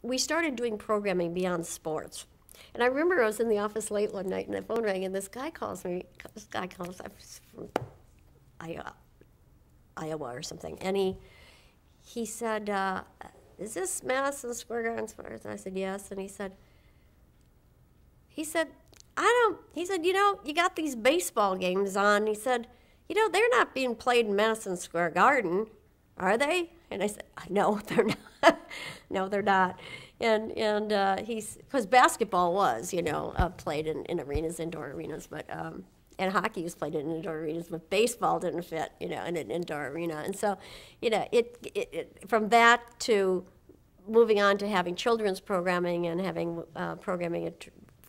we started doing programming beyond sports. And I remember I was in the office late one night and the phone rang and this guy calls me, I'm from Iowa or something, and he said, is this Madison Square Garden Sports? And I said, yes. And he said, you know, you got these baseball games on. He said, you know, they're not being played in Madison Square Garden, are they? And I said, no, they're not. No, they're not. And because basketball was, you know, played in arenas, indoor arenas, but, and hockey was played in indoor arenas, but baseball didn't fit, you know, in an indoor arena. And so, you know, from that to moving on to having children's programming and having programming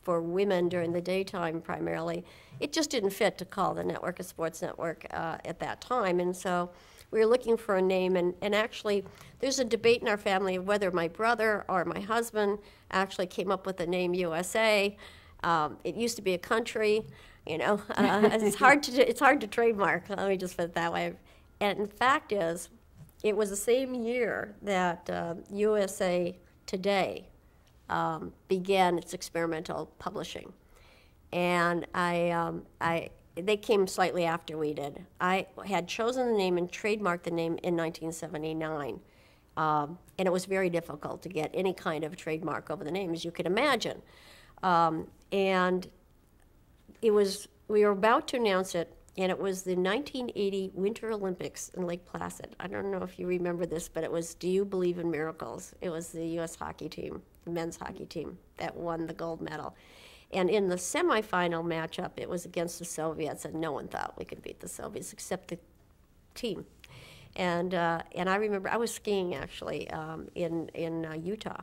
for women during the daytime primarily, it just didn't fit to call the network a sports network at that time. And so we were looking for a name, and actually there's a debate in our family of whether my brother or my husband actually came up with the name USA. It used to be a country, you know. It's hard to trademark, let me just put it that way. And the fact is, it was the same year that USA Today began its experimental publishing. And they came slightly after we did. I had chosen the name and trademarked the name in 1979. And it was very difficult to get any kind of trademark over the name, as you can imagine. And we were about to announce it, and it was the 1980 Winter Olympics in Lake Placid. I don't know if you remember this, but it was Do You Believe in Miracles? It was the U.S. hockey team, the men's hockey team, that won the gold medal. And in the semifinal matchup, it was against the Soviets, and no one thought we could beat the Soviets except the team. And I remember I was skiing actually in Utah,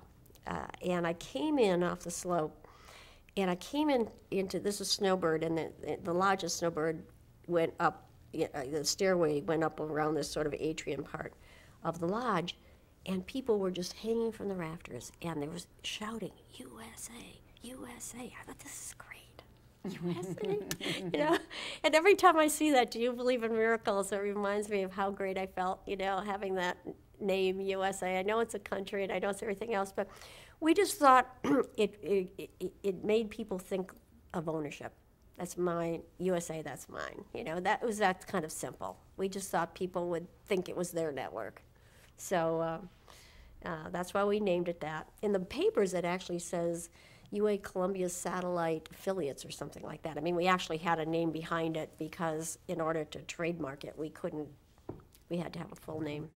and I came in off the slope, and I came into this is Snowbird, and the lodge of Snowbird went up, the stairway went up around this sort of atrium part of the lodge, and people were just hanging from the rafters, and they were shouting, USA, USA. I thought, this is great. USA, you know? And every time I see that, Do You Believe in Miracles, it reminds me of how great I felt, you know, having that name, USA. I know it's a country, and I know it's everything else, but we just thought it made people think of ownership. That's mine, USA, that's mine. You know, that's kind of simple. We just thought people would think it was their network. So that's why we named it that. In the papers, it actually says UA Columbia Satellite Affiliates or something like that. I mean, we actually had a name behind it because in order to trademark it, we had to have a full name.